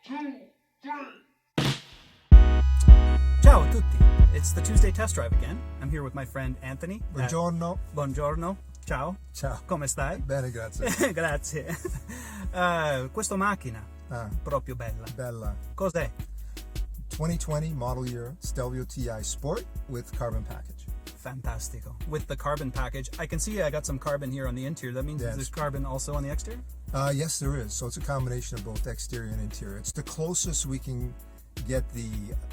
Ciao a tutti. It's the Tuesday test drive again. I'm here with my friend Anthony. Buongiorno. Buongiorno. Ciao. Ciao. Come stai? Bene, grazie. Grazie. Questa macchina, proprio bella. Bella. Cos'è? 2020 model year Stelvio TI Sport with carbon package. Fantastico. With the carbon package. I can see I got some carbon here on the interior. That means there's carbon also on the exterior? Yes, there is. So it's a combination of both exterior and interior. It's the closest we can get the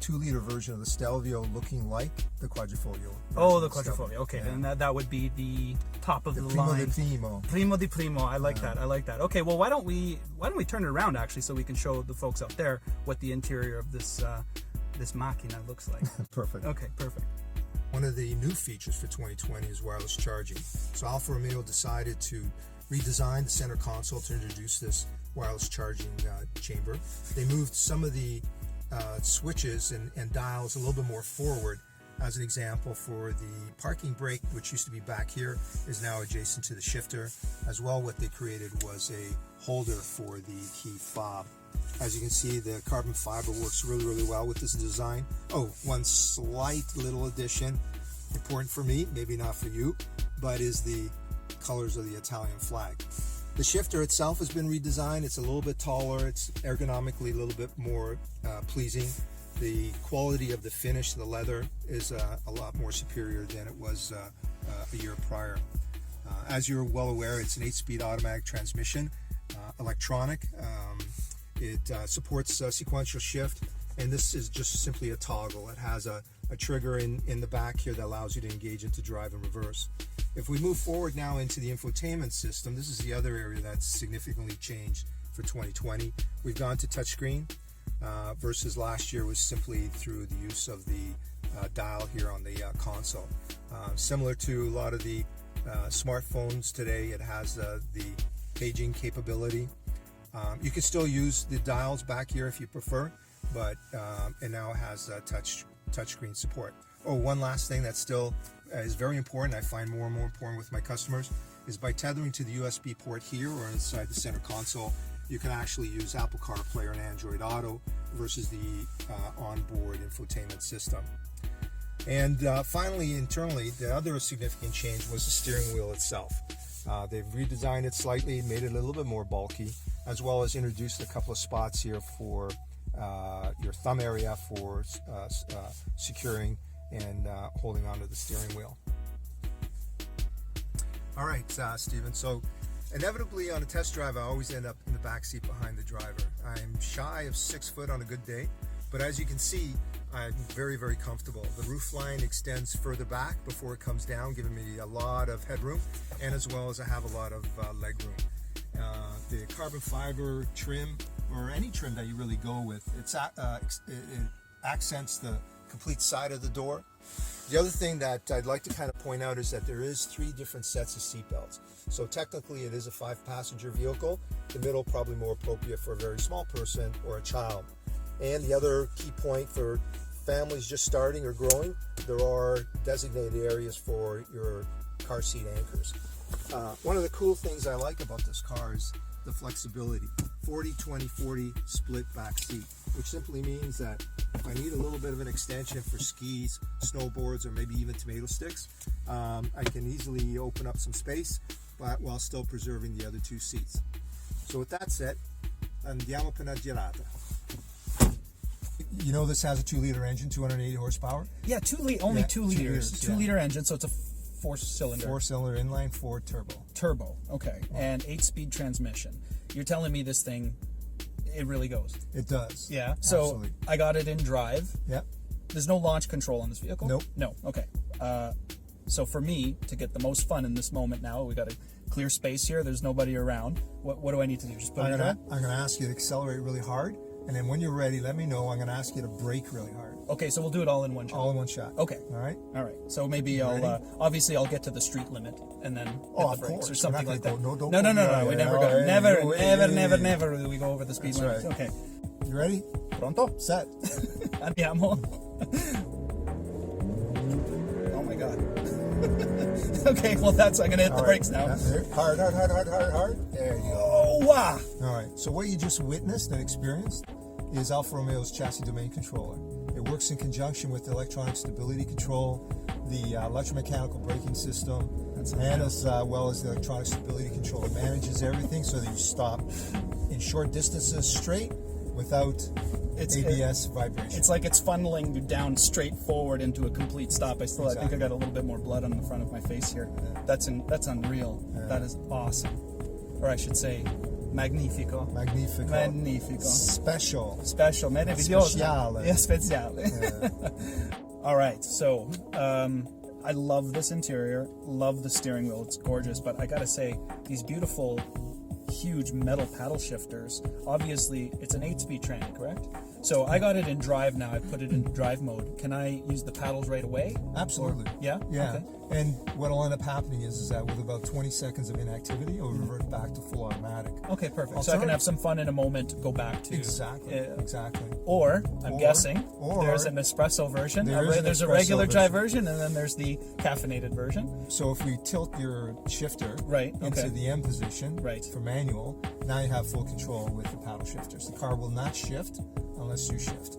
2-liter version of the Stelvio looking like the Quadrifoglio. Oh, the Quadrifoglio. Okay, then that would be the top of the line. Primo di primo. I like that. I like that. Okay, well, why don't we turn it around actually, so we can show the folks out there what the interior of this macchina looks like. Perfect. Okay, perfect. One of the new features for 2020 is wireless charging. So Alfa Romeo decided to redesign the center console to introduce this wireless charging chamber. They moved some of the switches and dials a little bit more forward. As an example, for the parking brake, which used to be back here, is now adjacent to the shifter. As well, what they created was a holder for the key fob. As you can see, the carbon fiber works really, really well with this design. Oh, one slight little addition, important for me, maybe not for you, but is the colors of the Italian flag. The shifter itself has been redesigned. It's a little bit taller. It's ergonomically a little bit more pleasing. The quality of the finish, the leather, is a lot more superior than it was a year prior. As you're well aware, it's an 8-speed automatic transmission, electronic. It supports sequential shift, and this is just simply a toggle. It has a trigger in the back here that allows you to engage into drive and reverse. If we move forward now into the infotainment system, this is the other area that's significantly changed for 2020. We've gone to touchscreen versus last year was simply through the use of the dial here on the console. Similar to a lot of the smartphones today, it has the paging capability. You can still use the dials back here if you prefer, but it now has touchscreen support. Oh, one last thing that still is very important, I find more and more important with my customers, is by tethering to the USB port here or inside the center console, you can actually use Apple CarPlay and Android Auto versus the onboard infotainment system. And finally, internally, the other significant change was the steering wheel itself. They've redesigned it slightly, made it a little bit more bulky, as well as introduced a couple of spots here for your thumb area for securing and holding onto the steering wheel. All right, Stephen, so inevitably on a test drive, I always end up in the back seat behind the driver. I'm shy of 6 foot on a good day, but as you can see, I'm very, very comfortable. The roof line extends further back before it comes down, giving me a lot of headroom, and as well as I have a lot of leg room. The carbon fiber trim, or any trim that you really go with, it accents the complete side of the door. The other thing that I'd like to kind of point out is that there is 3 different sets of seat belts. So technically it is a 5-passenger vehicle. The middle probably more appropriate for a very small person or a child. And the other key point for families just starting or growing, there are designated areas for your car seat anchors. One of the cool things I like about this car is the flexibility. 40-20-40 split back seat, which simply means that if I need a little bit of an extension for skis, snowboards, or maybe even tomato sticks, I can easily open up some space, but while still preserving the other 2 seats. So with that said, andiamo per una girata. You know this has a 2-liter engine, 280 horsepower? Yeah, 2 liters. 2-liter engine, so it's a 4-cylinder. 4-cylinder inline 4 turbo. Okay. And 8-speed transmission. You're telling me this thing, it really goes? It does. Yeah. So absolutely. I got it in drive. Yep. There's no launch control on this vehicle? Nope. No. Okay. So for me, to get the most fun in this moment now, we got a clear space here. There's nobody around. What do I need to do? Just put it in? I'm going to ask you to accelerate really hard. And then when you're ready, let me know. I'm going to ask you to brake really hard. Okay, so we'll do it all in one shot. All in one shot. Okay. All right. So maybe I'll obviously I'll get to the street limit and then hit the brakes course. or something like that. No. We never go. Never we go over the speed limit. Right. Okay. You ready? Pronto? Set. Andiamo. Oh my God. Okay, well I'm gonna hit the brakes now. Hard. There you go. Oh wow. All right. So what you just witnessed and experienced is Alfa Romeo's chassis domain controller. It works in conjunction with the electronic stability control, the electromechanical braking system, and as well as the electronic stability control. It manages everything so that you stop in short distances straight without ABS vibration. It's like it's funneling you down straight forward into a complete stop. I think I got a little bit more blood on the front of my face here. That's unreal. Yeah. That is awesome. Or I should say, magnifico. Magnifico. Magnifico. Special. Special. Meraviglioso. Speciale. Yeah, speciale. Yeah. All right. So, I love this interior. Love the steering wheel. It's gorgeous. But I gotta say, these beautiful, huge metal paddle shifters. Obviously, it's an 8-speed tranny, correct? So I got it in drive now. I put it in drive mode. Can I use the paddles right away? Absolutely. Or, yeah? Yeah. Okay. And what will end up happening is that with about 20 seconds of inactivity, it'll revert back to full automatic. Okay, perfect. So I can have some fun in a moment, go back to... Exactly. Exactly. Or, I'm guessing, there's an espresso version. There's a regular drive version, and then there's the caffeinated version. So if we tilt your shifter into the M position for manual, now you have full control with the paddle shifters. The car will not shift unless you shift.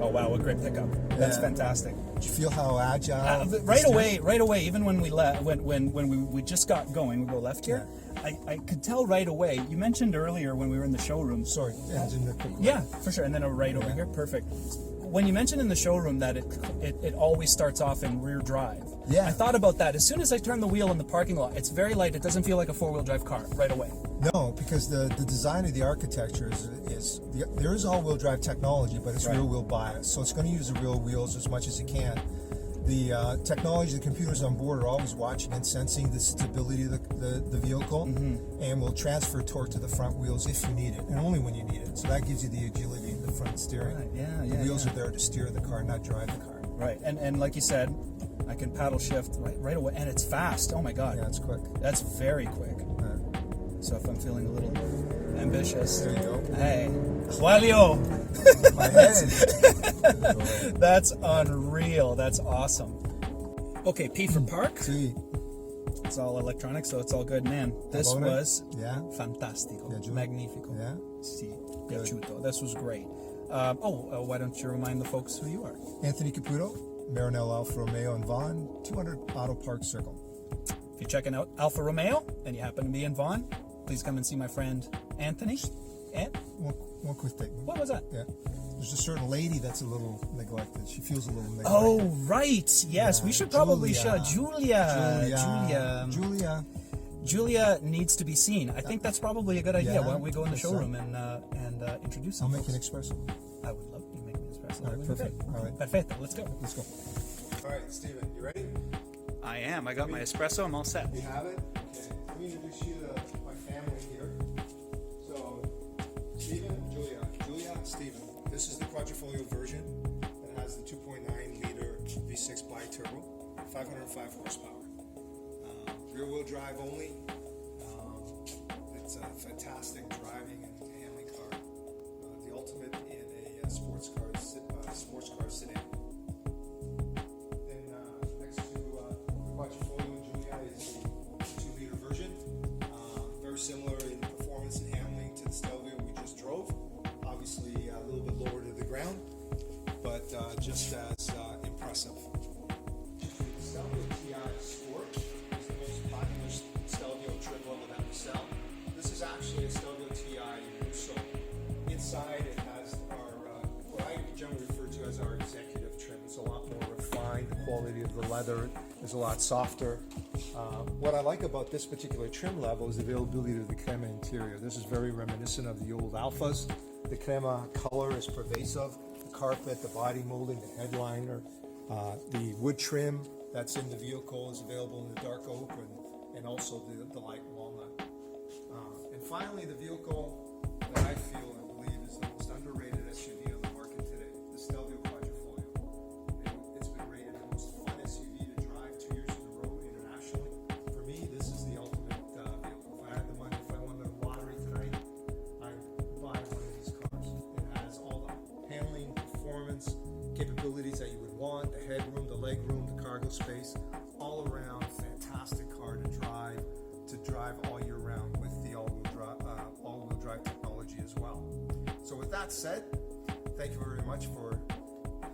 Oh wow, what great pickup! That's fantastic. Did you feel how agile? Right away. Even when we when we just got going, we go left here. Yeah. I could tell right away. You mentioned earlier when we were in the showroom. Sorry, yeah, for sure. And then right over here, perfect. When you mentioned in the showroom that it always starts off in rear drive. Yeah. I thought about that. As soon as I turn the wheel in the parking lot, it's very light. It doesn't feel like a 4-wheel drive car right away. No, because the design of the architecture there is all-wheel drive technology, but it's rear-wheel bias. So it's going to use the real wheels as much as it can. The technology, the computers on board are always watching and sensing the stability of the vehicle, and will transfer torque to the front wheels if you need it, and only when you need it. So that gives you the agility in the front steering. Right. The wheels are there to steer the car, not drive the car. Right, and like you said, I can paddle shift right away, and it's fast. Oh my God. Yeah, it's quick. That's very quick. So if I'm feeling a little ambitious, there you go. Hey, Juanio. My head. That's unreal. That's awesome. Okay, P for park. Sí. It's all electronic, so it's all good, man. This was fantastico, magnifico. Yeah. Sí, piaciuto. This was great. Why don't you remind the folks who you are? Anthony Caputo, Maranello Alfa Romeo in Vaughan, 200 Auto Park Circle. If you're checking out Alfa Romeo and you happen to be in Vaughan, please come and see my friend Anthony. And one quick thing. What was that? Yeah. There's a certain lady that's a little neglected. She feels a little neglected. Oh, right. Yes, we should probably show Julia needs to be seen. I think that's probably a good idea. Yeah, why don't we go in the showroom and introduce I'll them? make an espresso. I would love you to make an espresso. All right, perfect. All right. Perfecto. Let's go. Let's go. All right, Steven, you ready? I am. I got my espresso. I'm all set. You have it? Okay. Let me introduce you to my family here. So, Steven, Julia, Steven. This is the quadrifoglio version that has the 2.9 liter V6 bi-turbo, 505 horsepower. Rear-wheel drive only. It's a fantastic driving and handling car. The ultimate in a sports car sedan. Then next to the quadrifoglio Julia is the 2-liter version. Very similar in performance and handling to the Stelvio we just drove. Obviously a little bit lower to the ground, but just as impressive. The Stelvio TI Sport is the most popular Stelvio trim level that we sell. This is actually a Stelvio TI Uso. Inside it has what I generally refer to as our executive trim. It's a lot more refined. The quality of the leather is a lot softer. What I like about this particular trim level is the availability of the crema interior. This is very reminiscent of the old Alfas. The crema color is pervasive. The carpet, the body molding, the headliner, the wood trim that's in the vehicle is available in the dark oak and also the light walnut. And finally, the vehicle that I feel and believe is the most underrated SUV on the market today, the Stelvio Quadrifoglio. It's been rated the most fun SUV to drive 2 years in a row internationally. For me, this is the ultimate vehicle. If I had the money, if I won the lottery tonight, I'd buy one of these cars. It has all the handling, performance, capabilities that you would want, the headroom, the legroom, the cargo space, all around fantastic car to drive all year round with the all-wheel drive technology as well. So with that, that said, thank you very much for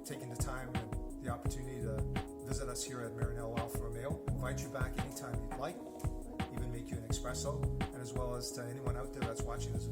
taking the time and the opportunity to visit us here at Maranello Alfa Romeo. Invite you back anytime you'd like, even make you an espresso, and as well as to anyone out there that's watching this